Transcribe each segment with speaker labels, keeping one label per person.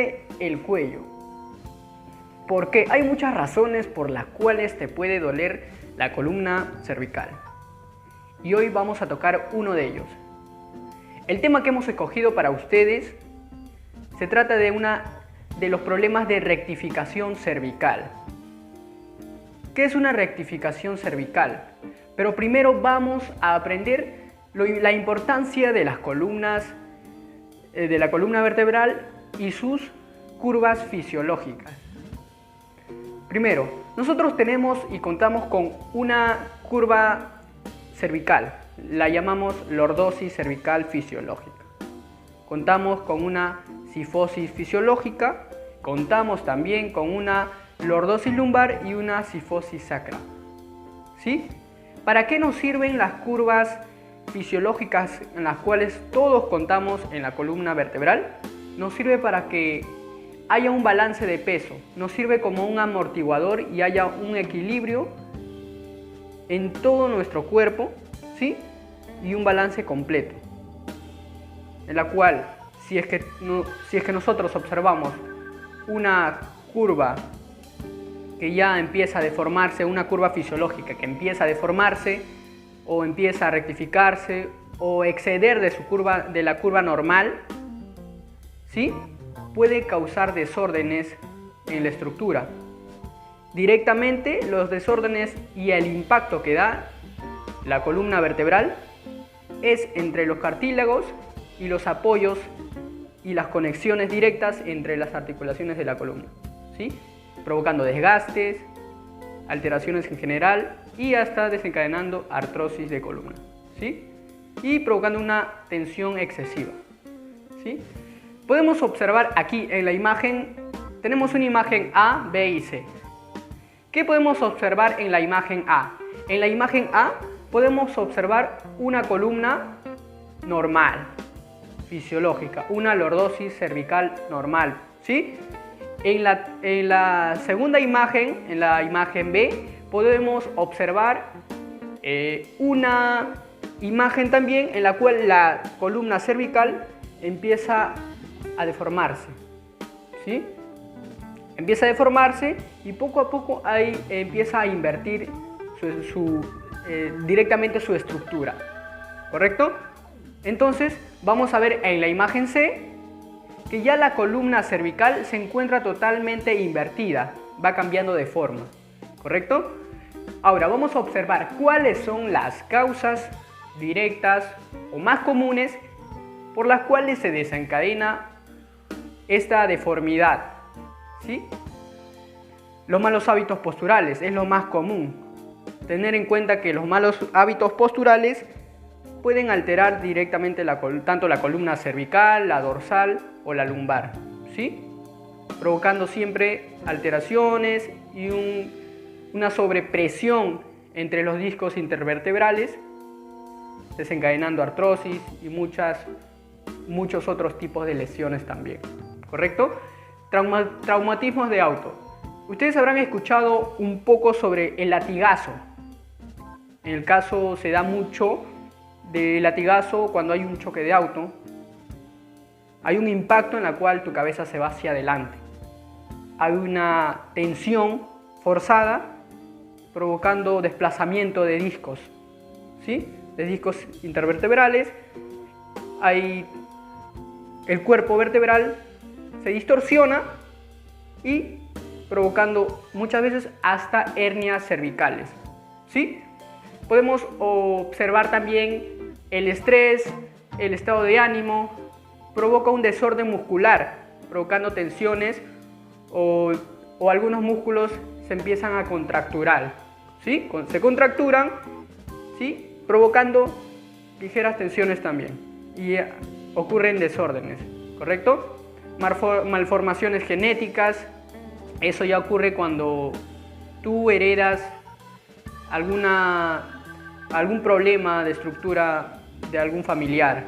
Speaker 1: duele el cuello? Porque hay muchas razones por las cuales te puede doler la columna cervical. Y hoy vamos a tocar uno de ellos. El tema que hemos escogido para ustedes se trata de los problemas de rectificación cervical. ¿Qué es una rectificación cervical? Pero primero vamos a aprender la importancia de las columnas, de la columna vertebral y sus curvas fisiológicas. Primero, nosotros tenemos y contamos con una curva cervical, la llamamos lordosis cervical fisiológica. Contamos con una cifosis fisiológica, contamos también con una lordosis lumbar y una cifosis sacra. ¿Sí? ¿Para qué nos sirven las curvas fisiológicas en las cuales todos contamos en la columna vertebral? Nos sirve para que haya un balance de peso, nos sirve como un amortiguador y haya un equilibrio en todo nuestro cuerpo, ¿sí? Y un balance completo, en la cual si es que nosotros observamos una curva que ya empieza a deformarse, una curva fisiológica que empieza a deformarse o empieza a rectificarse o exceder de la curva normal, ¿sí? Puede causar desórdenes en la estructura. Directamente los desórdenes y el impacto que da la columna vertebral es entre los cartílagos y los apoyos y las conexiones directas entre las articulaciones de la columna, ¿sí? Provocando desgastes, alteraciones en general y hasta desencadenando artrosis de columna, ¿sí? Y provocando una tensión excesiva, ¿sí? Podemos observar aquí en la imagen, tenemos una imagen A, B y C. ¿Qué podemos observar en la imagen A? En la imagen A podemos observar una columna normal, fisiológica, una lordosis cervical normal, ¿sí? En la segunda imagen, en la imagen B, podemos observar una imagen también en la cual la columna cervical empieza a deformarse, ¿sí? Empieza a deformarse y poco a poco ahí empieza a invertir directamente su estructura, ¿correcto? Entonces vamos a ver en la imagen C que ya la columna cervical se encuentra totalmente invertida, va cambiando de forma, ¿correcto? Ahora vamos a observar cuáles son las causas directas o más comunes por las cuales se desencadena esta deformidad, ¿sí? Los malos hábitos posturales es lo más común. Tener en cuenta que los malos hábitos posturales pueden alterar directamente tanto la columna cervical, la dorsal o la lumbar, ¿sí? Provocando siempre alteraciones y una sobrepresión entre los discos intervertebrales, desencadenando artrosis y muchos otros tipos de lesiones también, ¿correcto? Traumatismos de auto. Ustedes habrán escuchado un poco sobre el latigazo. En el caso se da mucho de latigazo cuando hay un choque de auto. Hay un impacto en la cual tu cabeza se va hacia adelante. Hay una tensión forzada provocando desplazamiento de discos, ¿sí? De discos intervertebrales. El cuerpo vertebral se distorsiona y provocando muchas veces hasta hernias cervicales, ¿sí? Podemos observar también el estrés, el estado de ánimo, provoca un desorden muscular, provocando tensiones o algunos músculos se empiezan a contracturar, ¿sí? Se contracturan, ¿sí? Provocando ligeras tensiones también y ocurren desórdenes, ¿correcto? Malformaciones genéticas, eso ya ocurre cuando tú heredas algún problema de estructura de algún familiar,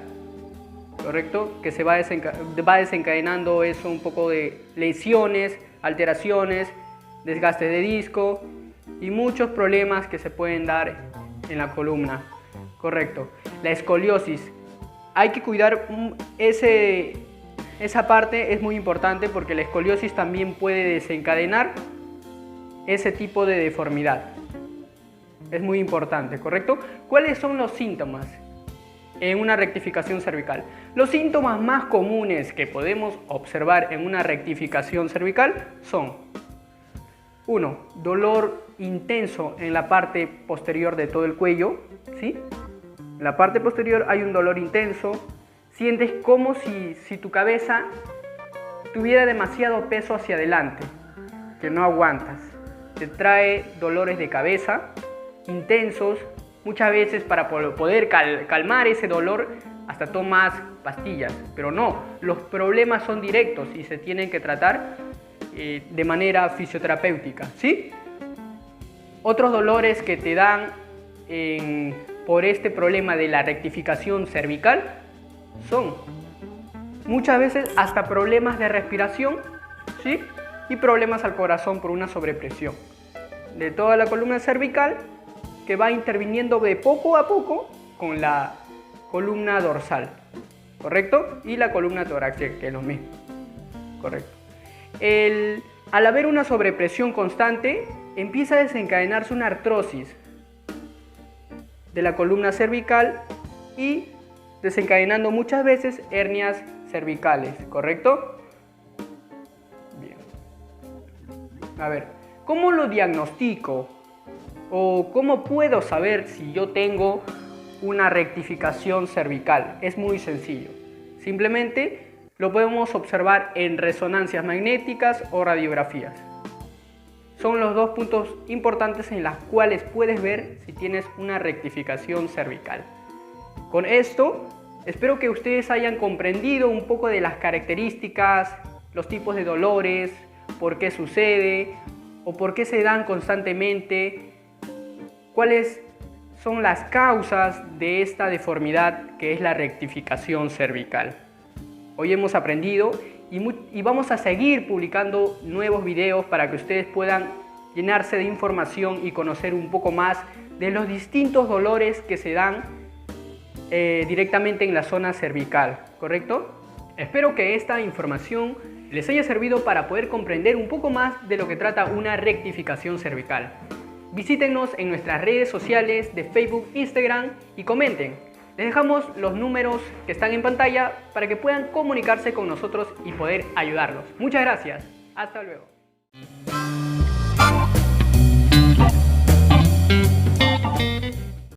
Speaker 1: ¿correcto? Que se va desencadenando eso, un poco de lesiones, alteraciones, desgaste de disco y muchos problemas que se pueden dar en la columna, ¿correcto? La escoliosis, hay que cuidar Esa parte es muy importante porque la escoliosis también puede desencadenar ese tipo de deformidad. Es muy importante, ¿correcto? ¿Cuáles son los síntomas en una rectificación cervical? Los síntomas más comunes que podemos observar en una rectificación cervical son: 1. Dolor intenso en la parte posterior de todo el cuello, ¿sí? En la parte posterior hay un dolor intenso. Sientes como si tu cabeza tuviera demasiado peso hacia adelante, que no aguantas. Te trae dolores de cabeza intensos. Muchas veces para poder calmar ese dolor hasta tomas pastillas, pero no, los problemas son directos y se tienen que tratar de manera fisioterapéutica, ¿sí? Otros dolores que te dan por este problema de la rectificación cervical son muchas veces hasta problemas de respiración, ¿sí? Y problemas al corazón por una sobrepresión de toda la columna cervical, que va interviniendo de poco a poco con la columna dorsal, ¿correcto? Y la columna torácica, que es lo mismo, ¿correcto? Al haber una sobrepresión constante, empieza a desencadenarse una artrosis de la columna cervical y desencadenando muchas veces hernias cervicales, ¿correcto? Bien. A ver, ¿cómo lo diagnostico? ¿O cómo puedo saber si yo tengo una rectificación cervical? Es muy sencillo. Simplemente lo podemos observar en resonancias magnéticas o radiografías. Son los dos puntos importantes en los cuales puedes ver si tienes una rectificación cervical. Con esto, espero que ustedes hayan comprendido un poco de las características, los tipos de dolores, por qué sucede o por qué se dan constantemente, cuáles son las causas de esta deformidad que es la rectificación cervical. Hoy hemos aprendido y vamos a seguir publicando nuevos videos para que ustedes puedan llenarse de información y conocer un poco más de los distintos dolores que se dan directamente en la zona cervical, ¿correcto? Espero que esta información les haya servido para poder comprender un poco más de lo que trata una rectificación cervical. Visítenos en nuestras redes sociales de Facebook, Instagram y comenten. Les dejamos los números que están en pantalla para que puedan comunicarse con nosotros y poder ayudarlos. Muchas gracias. Hasta luego.